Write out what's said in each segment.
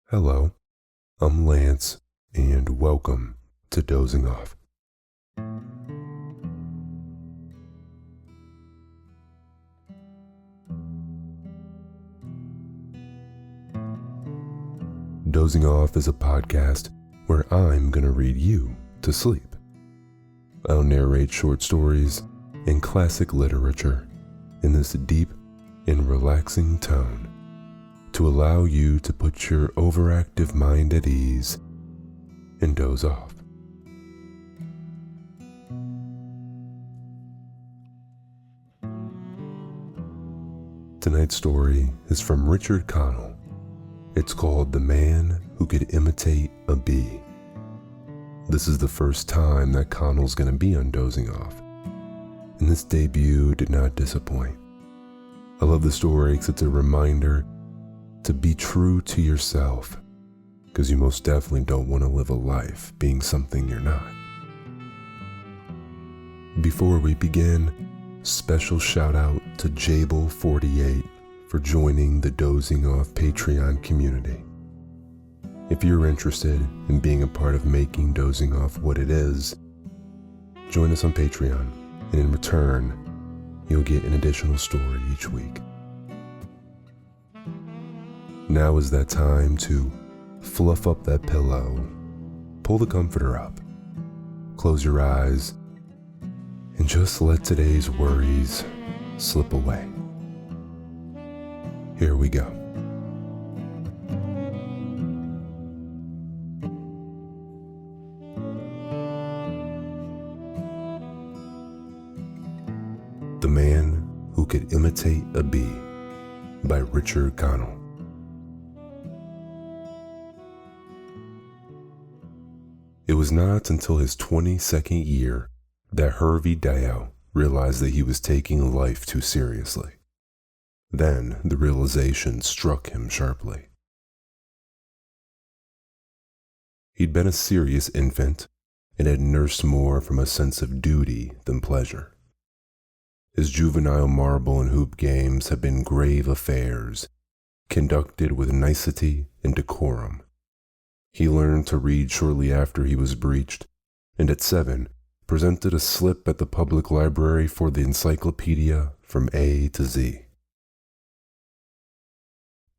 Hello, I'm Lance, and welcome to Dozing Off. Dozing Off is a podcast where I'm going to read you to sleep. I'll narrate short stories and classic literature in this deep and relaxing tone to allow you to put your overactive mind at ease and doze off. Tonight's story is from Richard Connell. It's called The Man Who Could Imitate a Bee. This is the first time that Connell's going to be on Dozing Off, and this debut did not disappoint. I love the story because it's a reminder to be true to yourself, because you most definitely don't want to live a life being something you're not. Before we begin, special shout out to Jable48 for joining the Dozing Off Patreon community. If you're interested in being a part of making Dozing Off what it is, join us on Patreon, and in return, you'll get an additional story each week. Now is that time to fluff up that pillow, pull the comforter up, close your eyes, and just let today's worries slip away. Here we go. The Man Who Could Imitate a Bee by Richard Connell. It was not until his 22nd year that Hervey Dale realized that he was taking life too seriously. Then the realization struck him sharply. He'd been a serious infant and had nursed more from a sense of duty than pleasure. His juvenile marble and hoop games had been grave affairs, conducted with nicety and decorum. He learned to read shortly after he was breeched, and at 7, presented a slip at the public library for the encyclopedia from A to Z.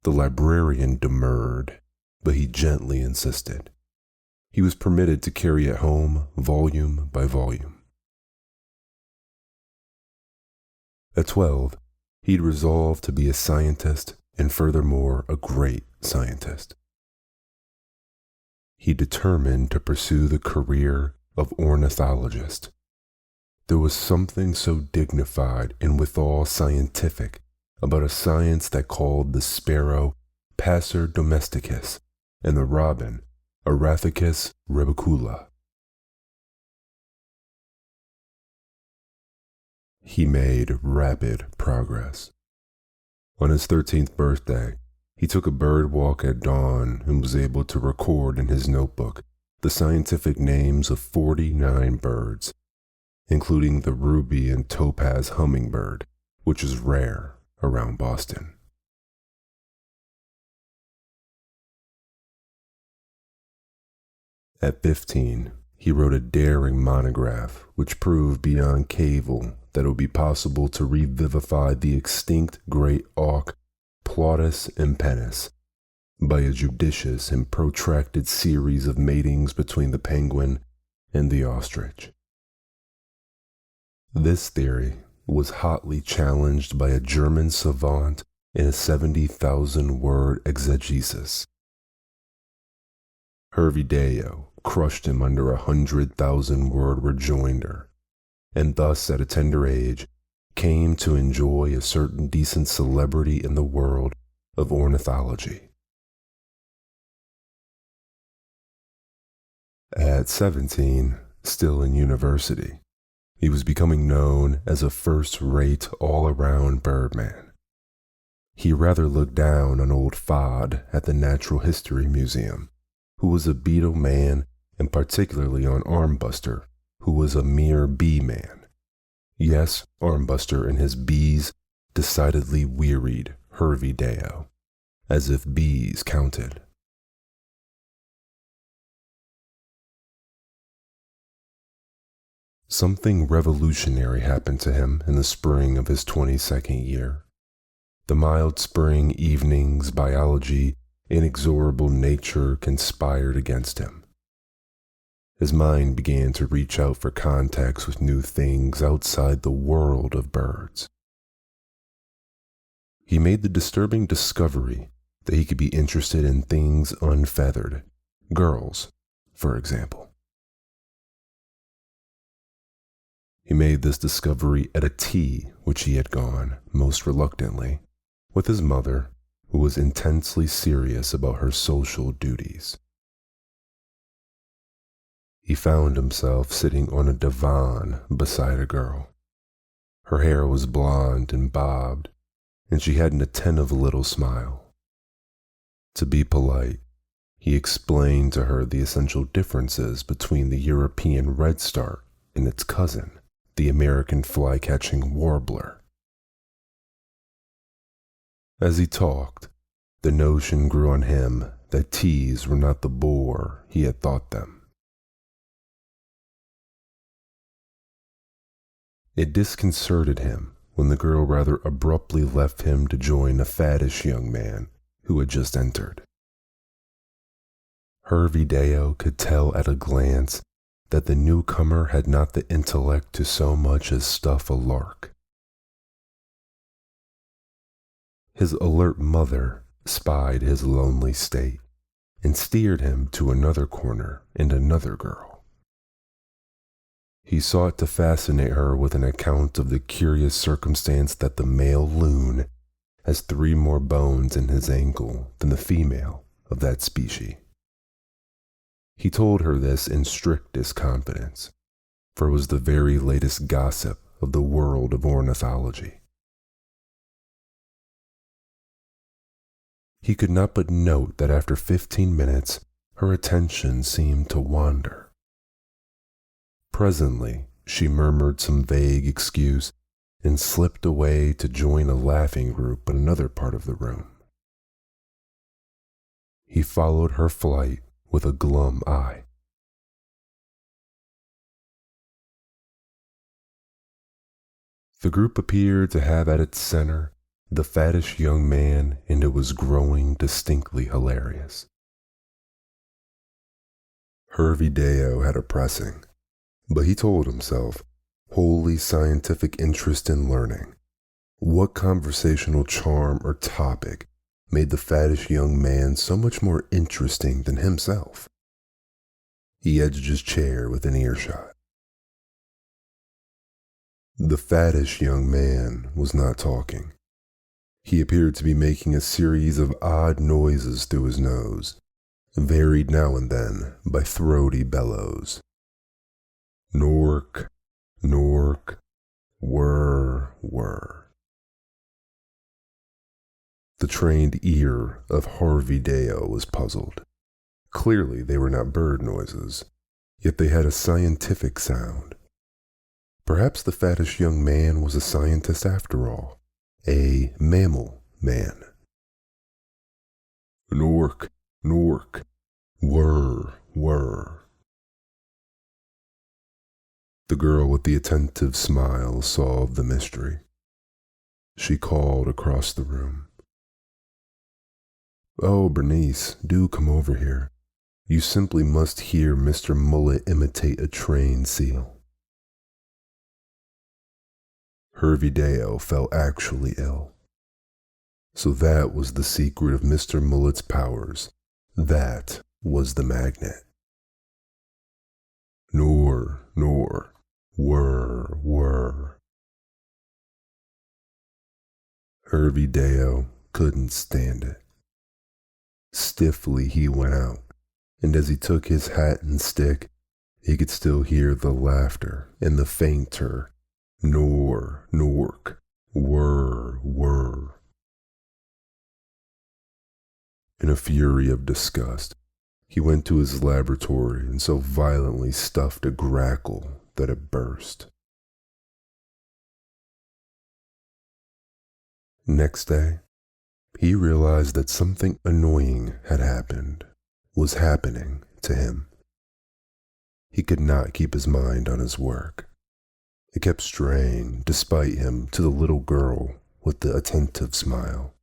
The librarian demurred, but he gently insisted. He was permitted to carry it home volume by volume. At 12, he'd resolved to be a scientist and furthermore a great scientist. He determined to pursue the career of ornithologist. There was something so dignified and withal scientific about a science that called the sparrow Passer domesticus and the robin Arathicus rebecula. He made rapid progress. On his 13th birthday, he took a bird walk at dawn and was able to record in his notebook the scientific names of 49 birds, including the ruby and topaz hummingbird, which is rare around Boston. At 15, he wrote a daring monograph which proved beyond cavil that it would be possible to revivify the extinct great auk Plautus impennis by a judicious and protracted series of matings between the penguin and the ostrich. This theory was hotly challenged by a German savant in a 70,000-word exegesis. Hervey Dale crushed him under a 100,000-word rejoinder, and thus at a tender age came to enjoy a certain decent celebrity in the world of ornithology. At 17, still in university, he was becoming known as a first-rate all-around birdman. He rather looked down on old Fod at the Natural History Museum, who was a beetle man, and particularly on Armbuster, who was a mere bee man. Yes, Armbuster and his bees decidedly wearied Hervey Dale, as if bees counted. Something revolutionary happened to him in the spring of his 22nd year. The mild spring evenings, biology, inexorable nature conspired against him. His mind began to reach out for contacts with new things outside the world of birds. He made the disturbing discovery that he could be interested in things unfeathered, girls, for example. He made this discovery at a tea which he had gone, most reluctantly, with his mother, who was intensely serious about her social duties. He found himself sitting on a divan beside a girl. Her hair was blonde and bobbed, and she had an attentive little smile. To be polite, he explained to her the essential differences between the European redstart and its cousin, the American fly-catching warbler. As he talked, the notion grew on him that teas were not the bore he had thought them. It disconcerted him when the girl rather abruptly left him to join a faddish young man who had just entered. Hervideo could tell at a glance that the newcomer had not the intellect to so much as stuff a lark. His alert mother spied his lonely state and steered him to another corner and another girl. He sought to fascinate her with an account of the curious circumstance that the male loon has 3 more bones in his ankle than the female of that species. He told her this in strictest confidence, for it was the very latest gossip of the world of ornithology. He could not but note that after 15 minutes, her attention seemed to wander. Presently, she murmured some vague excuse and slipped away to join a laughing group in another part of the room. He followed her flight with a glum eye. The group appeared to have at its center the faddish young man, and it was growing distinctly hilarious. Hervideo had a pressing, but he told himself, wholly scientific interest in learning. What conversational charm or topic made the faddish young man so much more interesting than himself? He edged his chair within earshot. The faddish young man was not talking. He appeared to be making a series of odd noises through his nose, varied now and then by throaty bellows. Nork, nork, whir, whir. The trained ear of Hervideo was puzzled. Clearly they were not bird noises, yet they had a scientific sound. Perhaps the faddish young man was a scientist after all, a mammal man. Nork, nork, whir, whir. The girl with the attentive smile solved the mystery. She called across the room. "Oh, Bernice, do come over here. You simply must hear Mr. Mullet imitate a trained seal." Hervideo felt actually ill. So that was the secret of Mr. Mullet's powers. That was the magnet. Nor, whir, whir. Hervideo couldn't stand it. Stiffly he went out, and as he took his hat and stick, he could still hear the laughter and the fainter nor, nork, whir, whir. In a fury of disgust, he went to his laboratory and so violently stuffed a grackle that it burst. Next day, he realized that something annoying was happening to him. He could not keep his mind on his work. It kept straying, despite him, to the little girl with the attentive smile.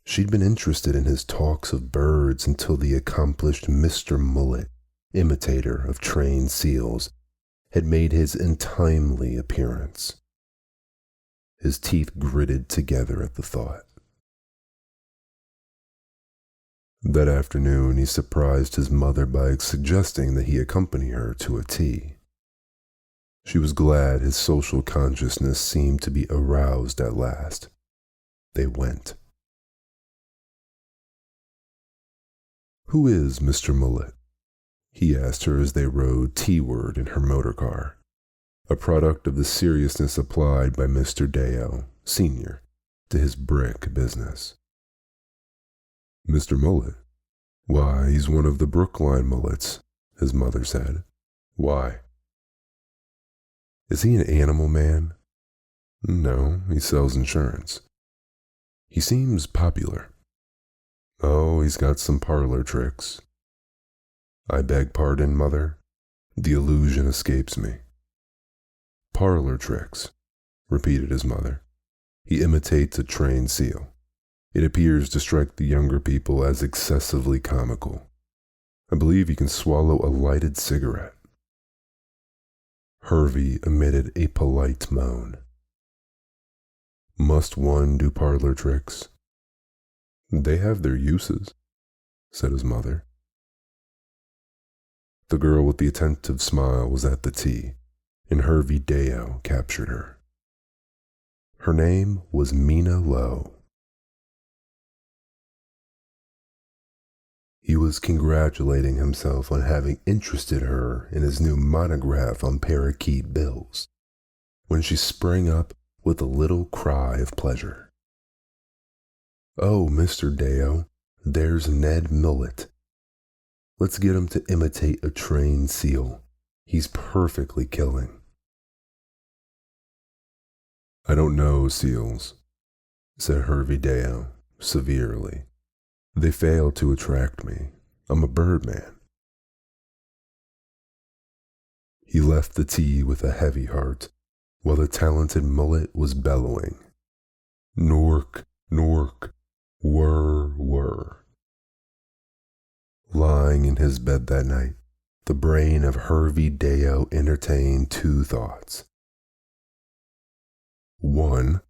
She'd been interested in his talks of birds until the accomplished Mr. Mullet, imitator of trained seals, had made his untimely appearance. His teeth gritted together at the thought. That afternoon, he surprised his mother by suggesting that he accompany her to a tea. She was glad his social consciousness seemed to be aroused at last. They went. "Who is Mr. Mullet?" he asked her as they rode T-ward in her motor car, a product of the seriousness applied by Mr. Deo, Sr., to his brick business. "Mr. Mullet? Why, he's one of the Brookline Mullets," his mother said. "Why? Is he an animal man?" "No, he sells insurance." "He seems popular." "Oh, he's got some parlor tricks." "I beg pardon, mother. The illusion escapes me." "Parlor tricks," repeated his mother. "He imitates a trained seal. It appears to strike the younger people as excessively comical. I believe he can swallow a lighted cigarette." Hervey emitted a polite moan. "Must one do parlor tricks?" "They have their uses," said his mother. The girl with the attentive smile was at the tea, and Hervey Deo captured her. Her name was Mina Lowe. He was congratulating himself on having interested her in his new monograph on parakeet bills, when she sprang up with a little cry of pleasure. "Oh, Mr. Deo, there's Ned Mullet. Let's get him to imitate a trained seal. He's perfectly killing." "I don't know seals," said Hervey Deo severely. "They fail to attract me. I'm a birdman." He left the tea with a heavy heart, while the talented Mullet was bellowing, "Nork, Nork, whir, whir." Lying in his bed that night, the brain of Hervey Deo entertained two thoughts. One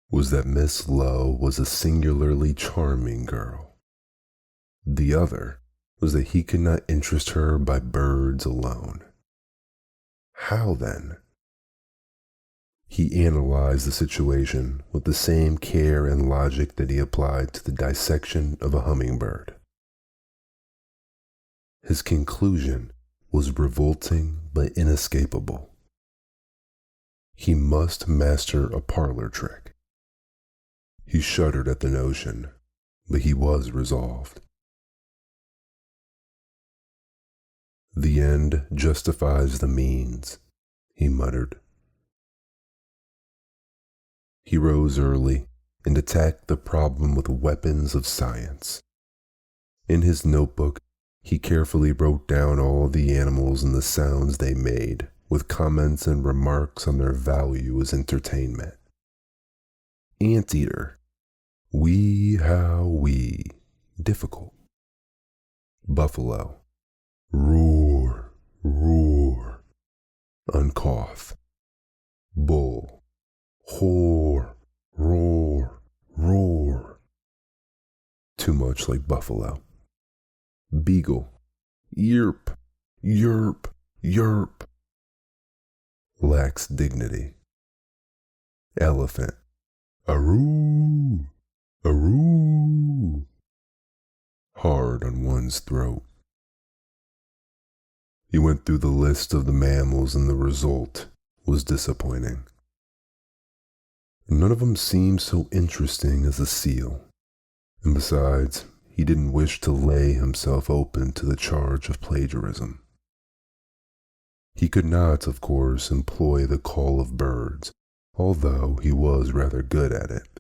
was that Miss Lowe was a singularly charming girl. The other was that he could not interest her by birds alone. How then? He analyzed the situation with the same care and logic that he applied to the dissection of a hummingbird. His conclusion was revolting but inescapable. He must master a parlor trick. He shuddered at the notion, but he was resolved. "The end justifies the means," he muttered. He rose early and attacked the problem with weapons of science. In his notebook, he carefully wrote down all the animals and the sounds they made, with comments and remarks on their value as entertainment. Anteater, wee how wee, difficult. Buffalo, roar, roar, uncough. Bull, hoar, roar, roar. Too much like buffalo. Beagle, yerp, yerp, yerp. Lacks dignity. Elephant, aroo, aroo. Hard on one's throat. He went through the list of the mammals and the result was disappointing. None of them seemed so interesting as a seal, and besides, he didn't wish to lay himself open to the charge of plagiarism. He could not, of course, employ the call of birds, although he was rather good at it.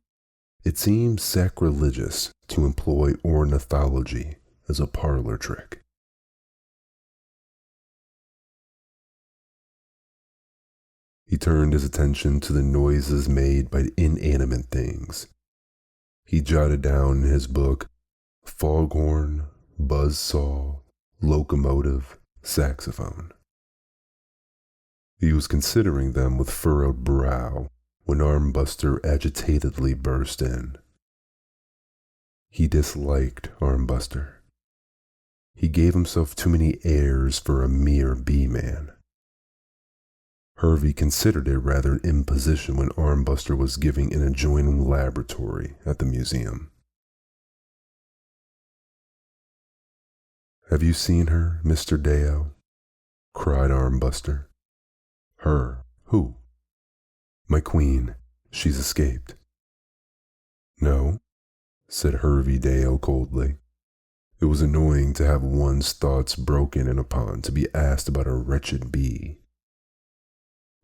It seemed sacrilegious to employ ornithology as a parlor trick. He turned his attention to the noises made by inanimate things. He jotted down in his book foghorn, buzzsaw, locomotive, saxophone. He was considering them with furrowed brow when Armbuster agitatedly burst in. He disliked Armbuster. He gave himself too many airs for a mere bee-man. Hervey considered it rather an imposition when Armbuster was giving an adjoining laboratory at the museum. "Have you seen her, Mr. Deo?" cried Armbuster. "Her? Who?" "My queen. She's escaped." "No," said Hervey Deo coldly. It was annoying to have one's thoughts broken in upon to be asked about a wretched bee.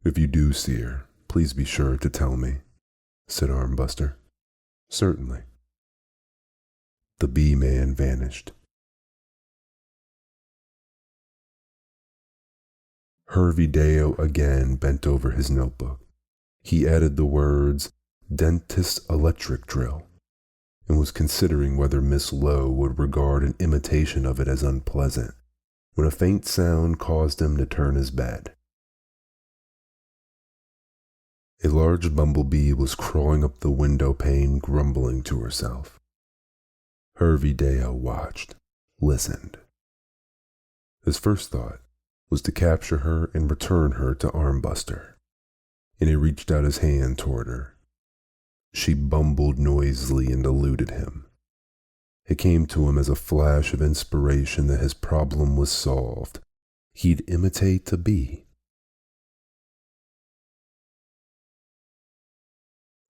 "If you do see her, please be sure to tell me," said Armbuster. "Certainly." The bee-man vanished. Hervey Deo again bent over his notebook. He added the words, "dentist electric drill," and was considering whether Miss Lowe would regard an imitation of it as unpleasant, when a faint sound caused him to turn his bed. A large bumblebee was crawling up the window pane, grumbling to herself. Hervey Deo watched, listened. His first thought was to capture her and return her to Armbuster, and he reached out his hand toward her. She bumbled noisily and eluded him. It came to him as a flash of inspiration that his problem was solved. He'd imitate a bee.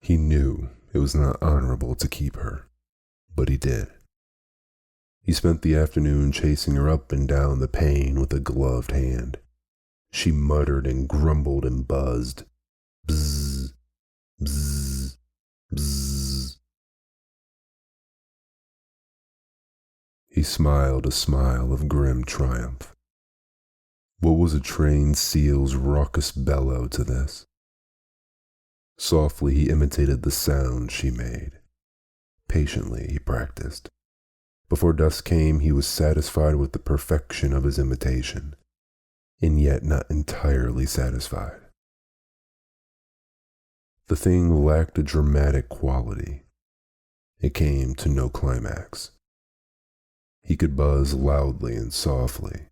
He knew it was not honorable to keep her, but he did. He spent the afternoon chasing her up and down the pane with a gloved hand. She muttered and grumbled and buzzed. Bzz, bzz, bzz. He smiled a smile of grim triumph. What was a trained seal's raucous bellow to this? Softly he imitated the sound she made. Patiently he practiced. Before dusk came, he was satisfied with the perfection of his imitation, and yet not entirely satisfied. The thing lacked a dramatic quality. It came to no climax. He could buzz loudly and softly,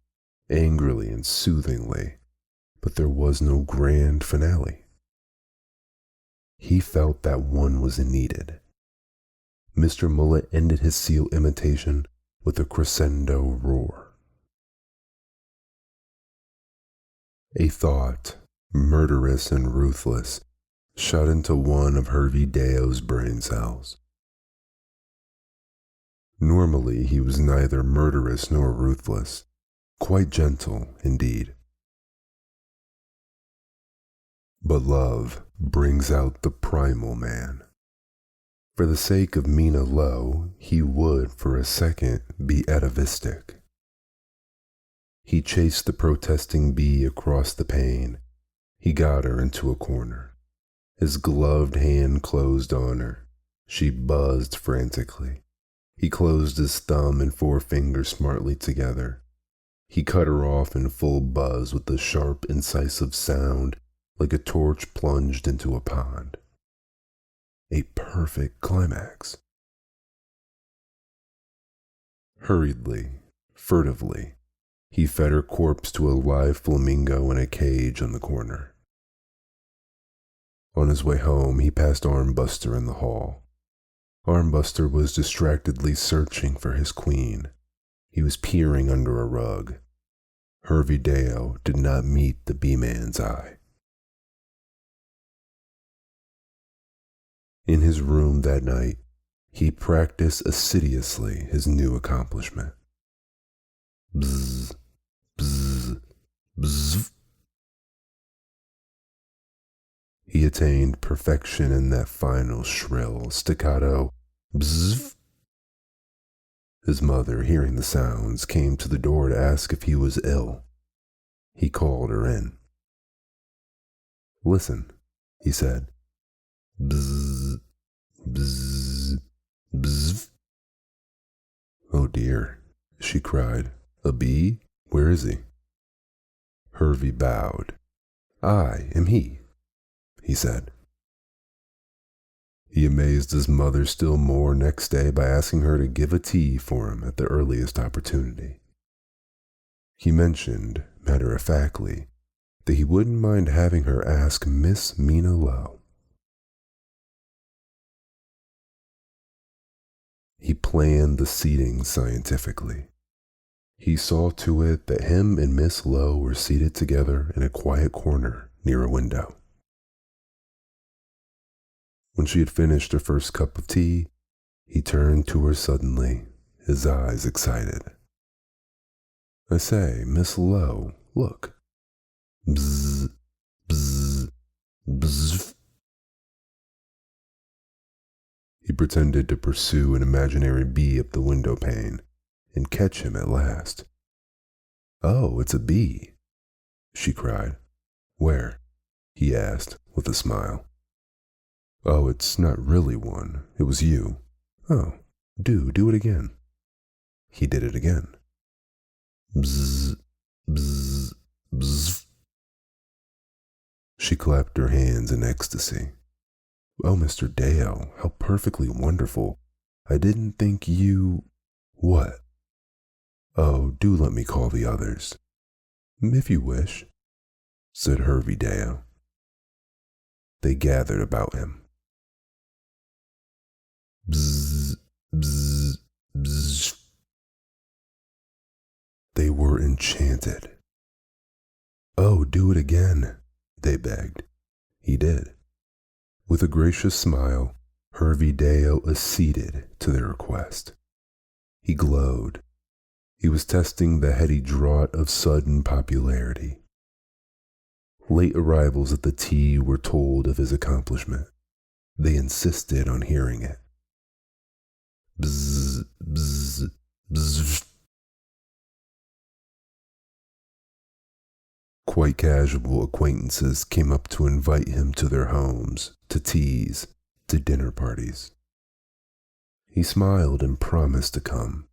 angrily and soothingly, but there was no grand finale. He felt that one was needed. Mr. Mullet ended his seal imitation with a crescendo roar. A thought, murderous and ruthless, shot into one of Hervey Deo's brain cells. Normally he was neither murderous nor ruthless, quite gentle indeed. But love brings out the primal man. For the sake of Mina Lowe, he would for a second be atavistic. He chased the protesting bee across the pane. He got her into a corner. His gloved hand closed on her. She buzzed frantically. He closed his thumb and forefinger smartly together. He cut her off in full buzz with a sharp, incisive sound like a torch plunged into a pond. A perfect climax. Hurriedly, furtively, he fed her corpse to a live flamingo in a cage on the corner. On his way home, he passed Armbuster in the hall. Armbuster was distractedly searching for his queen. He was peering under a rug. Hervey Deo did not meet the bee-man's eye. In his room that night, he practiced assiduously his new accomplishment. Bzz, bzz, bzz. He attained perfection in that final shrill, staccato bzz. His mother, hearing the sounds, came to the door to ask if he was ill. He called her in. Listen, he said. Bzzz, bzzz, bzzz. Oh dear, she cried. A bee? Where is he? Hervey bowed. I am he said. He amazed his mother still more next day by asking her to give a tea for him at the earliest opportunity. He mentioned, matter-of-factly, that he wouldn't mind having her ask Miss Mina Lowe. He planned the seating scientifically. He saw to it that him and Miss Lowe were seated together in a quiet corner near a window. When she had finished her first cup of tea, he turned to her suddenly, his eyes excited. I say, Miss Lowe, look. Bzzz, bzzz, bzzz. He pretended to pursue an imaginary bee up the window pane and catch him at last. Oh, it's a bee, she cried. Where? He asked with a smile. Oh, it's not really one. It was you. Oh, do it again. He did it again. Bzzz, bzzz, bzzz. She clapped her hands in ecstasy. Oh, Mr. Dale, how perfectly wonderful. I didn't think you... What? Oh, do let me call the others. If you wish, said Hervey Dale. They gathered about him. Bzzz, bzzz, bzzz. They were enchanted. Oh, do it again, they begged. He did. With a gracious smile, Hervey Dale acceded to their request. He glowed. He was testing the heady draught of sudden popularity. Late arrivals at the tea were told of his accomplishment. They insisted on hearing it. Bzzz, bzzz, bzzz. Quite casual acquaintances came up to invite him to their homes, to teas, to dinner parties. He smiled and promised to come.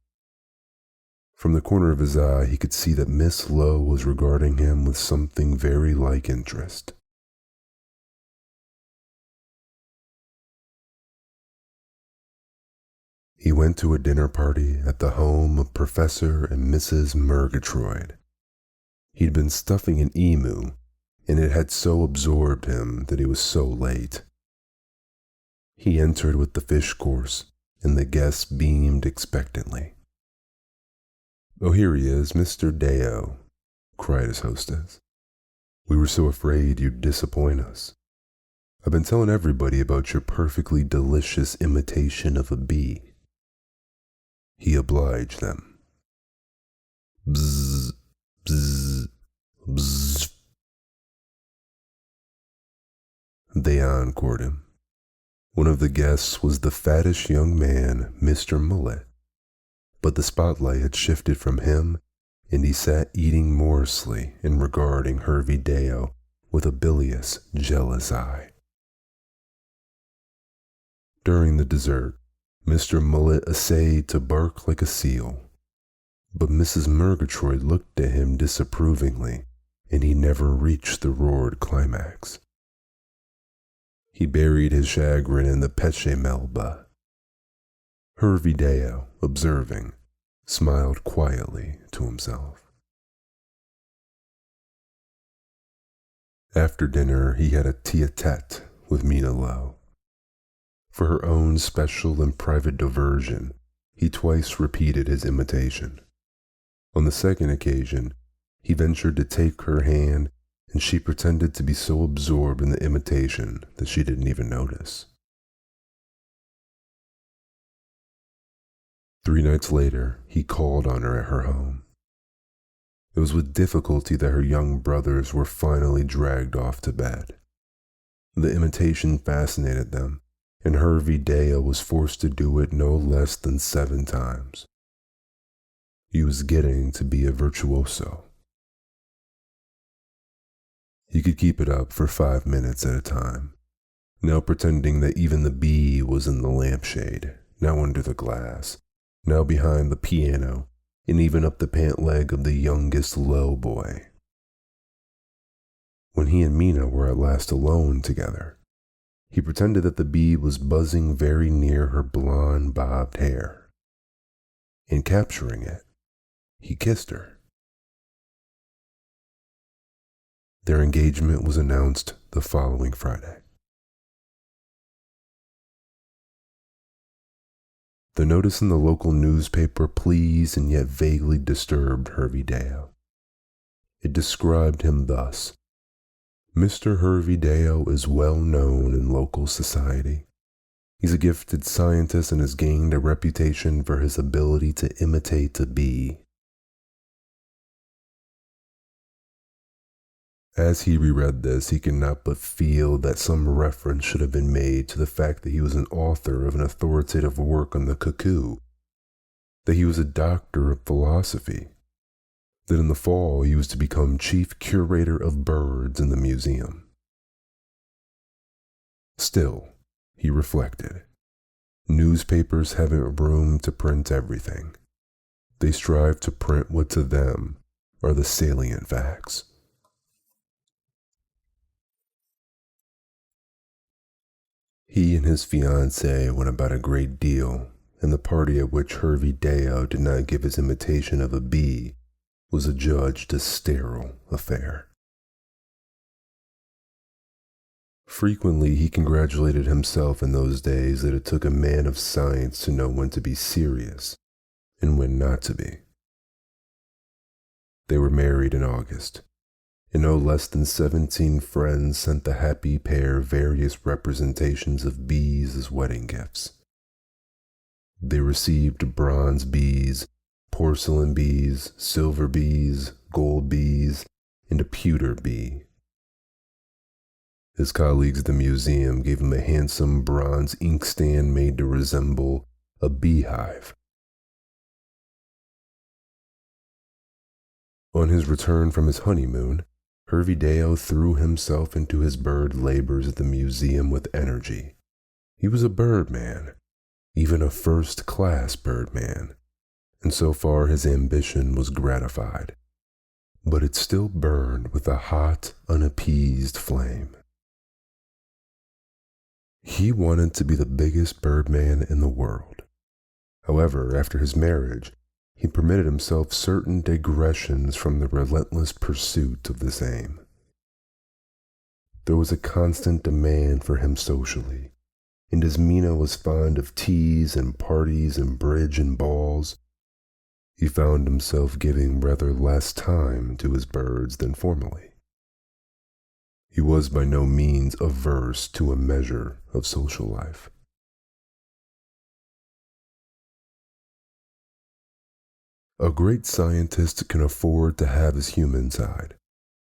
From the corner of his eye, he could see that Miss Lowe was regarding him with something very like interest. He went to a dinner party at the home of Professor and Mrs. Murgatroyd. He'd been stuffing an emu, and it had so absorbed him that he was so late. He entered with the fish course, and the guests beamed expectantly. Oh, here he is, Mr. Deo, cried his hostess. We were so afraid you'd disappoint us. I've been telling everybody about your perfectly delicious imitation of a bee. He obliged them. Bzzz, bzzz, bzzz. They encored him. One of the guests was the fattest young man, Mr. Mullet, but the spotlight had shifted from him, and he sat eating morosely and regarding Hervey Deo with a bilious, jealous eye. During the dessert, Mr. Mullet essayed to bark like a seal, but Mrs. Murgatroyd looked at him disapprovingly, and he never reached the roared climax. He buried his chagrin in the peche melba. Hervey Deo, observing, smiled quietly to himself. After dinner, he had a tete-a-tete with Mina Lowe. For her own special and private diversion, he twice repeated his imitation. On the second occasion, he ventured to take her hand, and she pretended to be so absorbed in the imitation that she didn't even notice. 3 nights later, he called on her at her home. It was with difficulty that her young brothers were finally dragged off to bed. The imitation fascinated them, and Hervey Deo was forced to do it no less than 7 times. He was getting to be a virtuoso. He could keep it up for 5 minutes at a time, now pretending that even the bee was in the lampshade, now under the glass, now behind the piano, and even up the pant leg of the youngest low boy. When he and Mina were at last alone together, he pretended that the bee was buzzing very near her blonde bobbed hair. In capturing it, he kissed her. Their engagement was announced the following Friday. The notice in the local newspaper pleased and yet vaguely disturbed Hervey Deo. It described him thus: Mr. Hervey Deo is well known in local society. He's a gifted scientist and has gained a reputation for his ability to imitate a bee. As he reread this, he could not but feel that some reference should have been made to the fact that he was an author of an authoritative work on the cuckoo, that he was a doctor of philosophy, that in the fall he was to become chief curator of birds in the museum. Still, he reflected, newspapers haven't room to print everything. They strive to print what to them are the salient facts. He and his fiancée went about a great deal, and the party at which Hervey Deo did not give his imitation of a bee was adjudged a sterile affair. Frequently he congratulated himself in those days that it took a man of science to know when to be serious and when not to be. They were married in August, and no less than 17 friends sent the happy pair various representations of bees as wedding gifts. They received bronze bees, porcelain bees, silver bees, gold bees, and a pewter bee. His colleagues at the museum gave him a handsome bronze inkstand made to resemble a beehive. On his return from his honeymoon, Hervey Deo threw himself into his bird labors at the museum with energy. He was a birdman, even a first-class birdman, and so far his ambition was gratified. But it still burned with a hot, unappeased flame. He wanted to be the biggest birdman in the world. However, after his marriage, he permitted himself certain digressions from the relentless pursuit of this aim. There was a constant demand for him socially, and as Mina was fond of teas and parties and bridge and balls, he found himself giving rather less time to his birds than formerly. He was by no means averse to a measure of social life. A great scientist can afford to have his human side,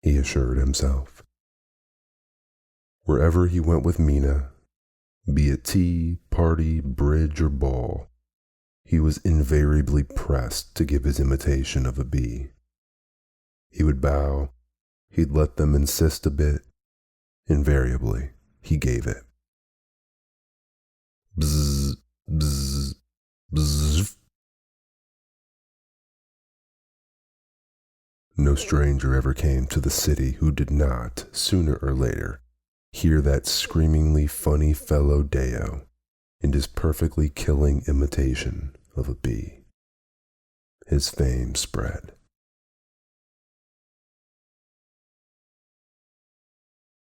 he assured himself. Wherever he went with Mina, be it tea, party, bridge, or ball, he was invariably pressed to give his imitation of a bee. He would bow, he'd let them insist a bit. Invariably, he gave it. Bzz, bzz, bzz. No stranger ever came to the city who did not, sooner or later, hear that screamingly funny fellow Deo and his perfectly killing imitation of a bee. His fame spread.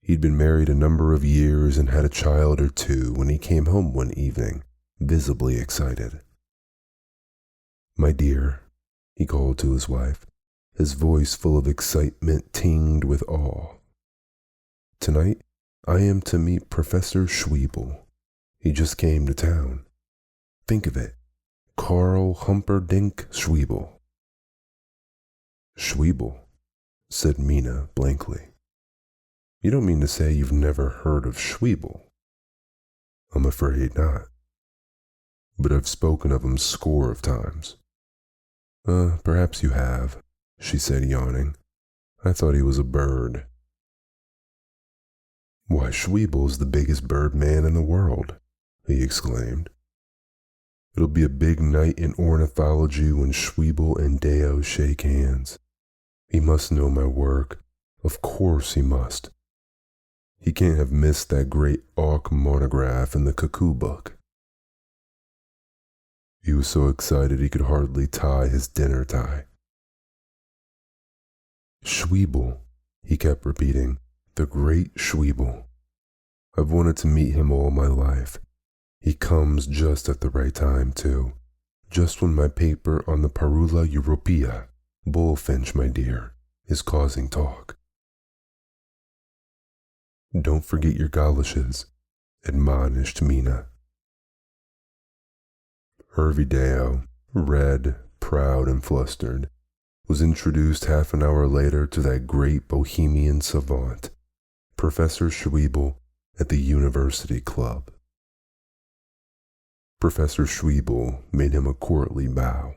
He'd been married a number of years and had a child or two when he came home one evening, visibly excited. "My dear," he called to his wife, his voice full of excitement tinged with awe. "Tonight, I am to meet Professor Schwiebel. He just came to town. Think of it, Karl Humperdinck Schwiebel." "Schwiebel," said Mina blankly. "You don't mean to say you've never heard of Schwiebel?" "I'm afraid not. But I've spoken of him score of times." Perhaps you have," she said, yawning. "I thought he was a bird." "Why, Schweebel's the biggest bird man in the world," he exclaimed. "It'll be a big night in ornithology when Schweebel and Deo shake hands. He must know my work. Of course he must. He can't have missed that great auk monograph in the cuckoo book." He was so excited he could hardly tie his dinner tie. "Schweebel," he kept repeating, "the great Schweebel. I've wanted to meet him all my life. He comes just at the right time, too. Just when my paper on the Parula Europea, bullfinch, my dear, is causing talk." "Don't forget your goloshes," admonished Mina. Hervey Deo, red, proud, and flustered, was introduced half an hour later to that great bohemian savant, Professor Schweebel, at the University Club. Professor Schweebel made him a courtly bow.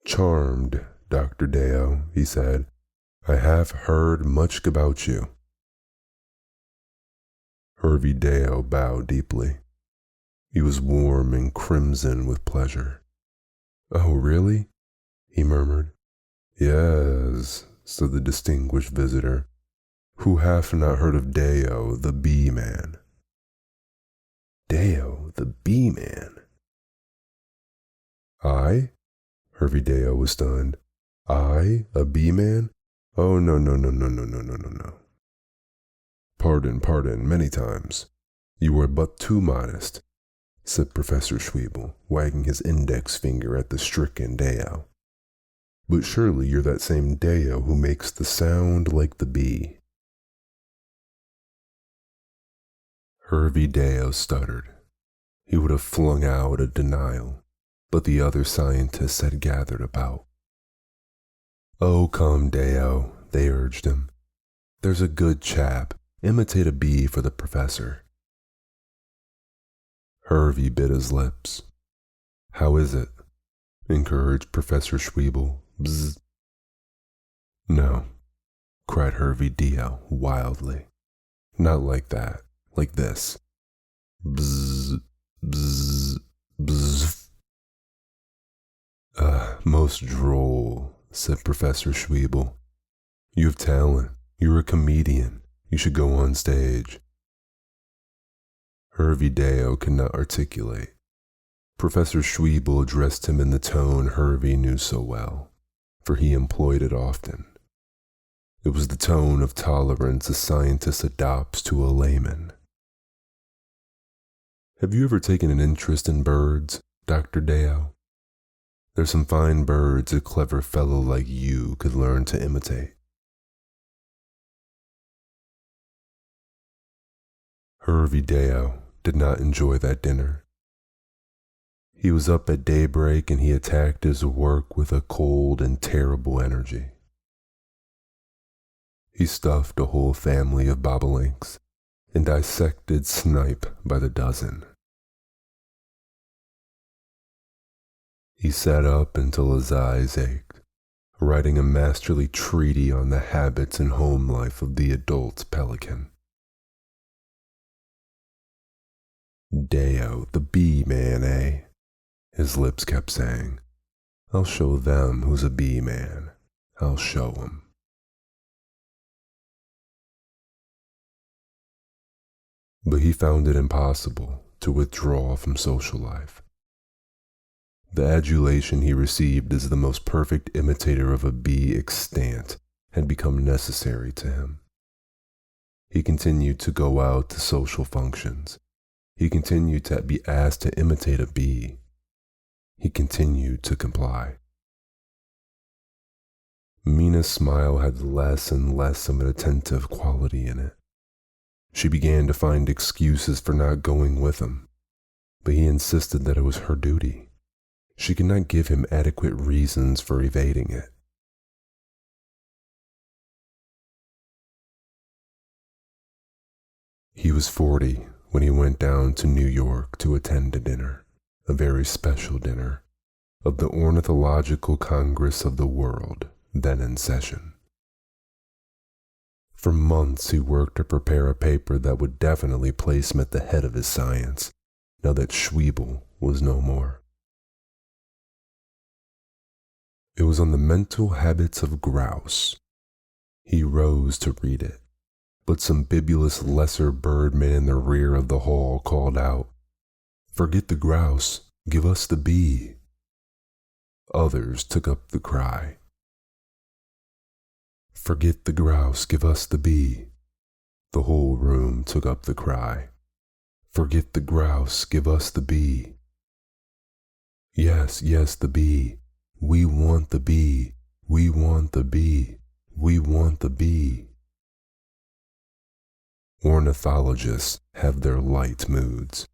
"Charmed, Dr. Deo," he said. "I have heard much about you." Hervey Deo bowed deeply. He was warm and crimson with pleasure. "Oh, really?" he murmured. "Yes," said the distinguished visitor. "Who hath not heard of Deo, the bee-man?" "Deo, the bee-man?" "I?" Hervey Deo was stunned. "I, a bee-man? Oh, no, no, no, no, no, no, no, no, no. Pardon, many times. You are but too modest," said Professor Schweebel, wagging his index finger at the stricken Deo. "But surely you're that same Deo who makes the sound like the bee." Hervey Deo stuttered. He would have flung out a denial, but the other scientists had gathered about. "Oh, come, Deo," they urged him. "There's a good chap. Imitate a bee for the professor." Hervey bit his lips. "How is it?" encouraged Professor Schweebel. "Bzzz." "No," cried Hervey Deo wildly. "Not like that. Like this. Bzzz, bzzz, bzzz." Most droll," said Professor Schweebel. "You have talent. You're a comedian. You should go on stage." Hervey Deo could not articulate. Professor Schweebel addressed him in the tone Hervey knew so well, for he employed it often. It was the tone of tolerance a scientist adopts to a layman. "Have you ever taken an interest in birds, Dr. Deo? There's some fine birds a clever fellow like you could learn to imitate." Hervey Deo did not enjoy that dinner. He was up at daybreak and he attacked his work with a cold and terrible energy. He stuffed a whole family of bobolinks and dissected snipe by the dozen. He sat up until his eyes ached, writing a masterly treatise on the habits and home life of the adult pelican. "Deo, the bee-man, eh?" his lips kept saying. "I'll show them who's a bee-man. I'll show 'em." But he found it impossible to withdraw from social life. The adulation he received as the most perfect imitator of a bee extant had become necessary to him. He continued to go out to social functions. He continued to be asked to imitate a bee. He continued to comply. Mina's smile had less and less of an attentive quality in it. She began to find excuses for not going with him, but he insisted that it was her duty. She could not give him adequate reasons for evading it. He was 40 when he went down to New York to attend a dinner, a very special dinner, of the Ornithological Congress of the World, then in session. For months he worked to prepare a paper that would definitely place him at the head of his science, now that Schwiebel was no more. It was on the mental habits of grouse. He rose to read it, but some bibulous lesser birdman in the rear of the hall called out, "Forget the grouse, give us the bee." Others took up the cry. "Forget the grouse, give us the bee." The whole room took up the cry. "Forget the grouse, give us the bee." "Yes, yes, the bee. We want the bee. We want the bee. We want the bee." Ornithologists have their light moods.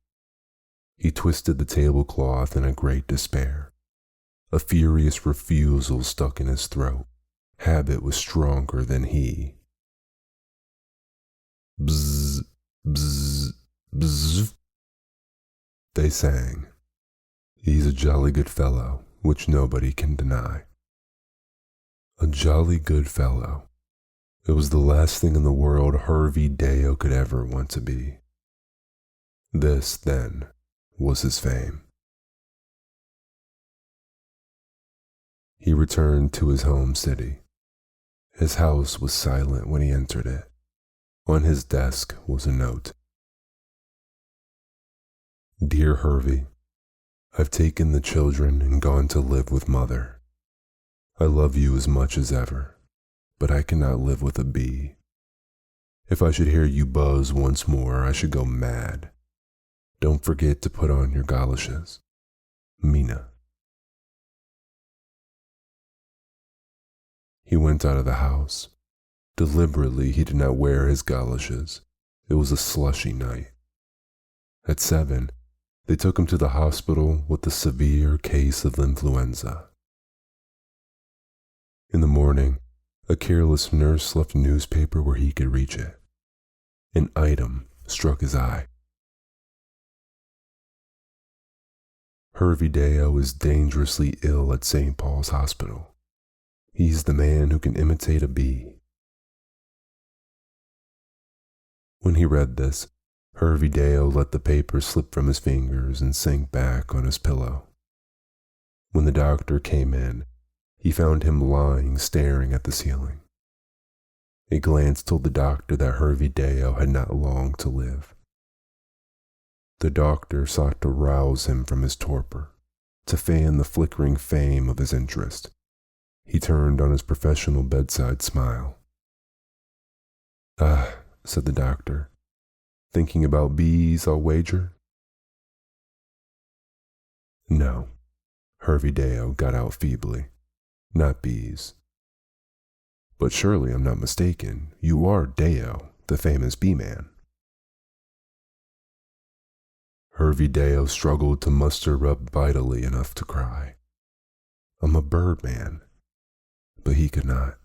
He twisted the tablecloth in a great despair. A furious refusal stuck in his throat. Habit was stronger than he. Bzz, bzz, bzz. They sang. He's a jolly good fellow, which nobody can deny. A jolly good fellow. It was the last thing in the world Hervey Deo could ever want to be. This, then, was his fame. He returned to his home city. His house was silent when he entered it. On his desk was a note. "Dear Hervey, I've taken the children and gone to live with Mother. I love you as much as ever, but I cannot live with a bee. If I should hear you buzz once more, I should go mad. Don't forget to put on your goloshes. Mina." He went out of the house. Deliberately, he did not wear his goloshes. It was a slushy night. At 7, they took him to the hospital with a severe case of influenza. In the morning, a careless nurse left a newspaper where he could reach it. An item struck his eye. "Hervey Deo is dangerously ill at St. Paul's Hospital. He's the man who can imitate a bee." When he read this, Hervey Deo let the paper slip from his fingers and sank back on his pillow. When the doctor came in, he found him lying staring at the ceiling. A glance told the doctor that Hervey Deo had not long to live. The doctor sought to rouse him from his torpor, to fan the flickering flame of his interest. He turned on his professional bedside smile. "Ah," said the doctor. "Thinking about bees, I'll wager?" "No," Hervey Deo got out feebly. "Not bees." "But surely I'm not mistaken. You are Deo, the famous bee man." Hervey Deo struggled to muster up vitally enough to cry. "I'm a bird man." But he could not.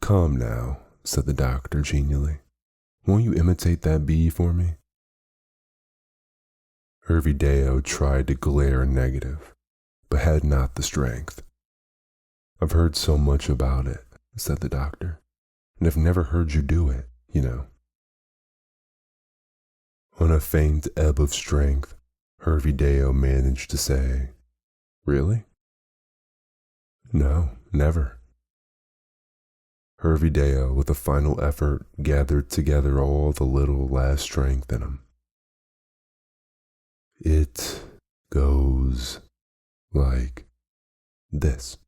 "Come now," said the doctor genially. "Won't you imitate that bee for me?" Hervey Deo tried to glare negative, but had not the strength. "I've heard so much about it," said the doctor, "and I've never heard you do it, you know." On a faint ebb of strength, Hervey Deo managed to say, "Really?" "No, never." Hervey Deo, with a final effort, gathered together all the little last strength in him. "It goes like this."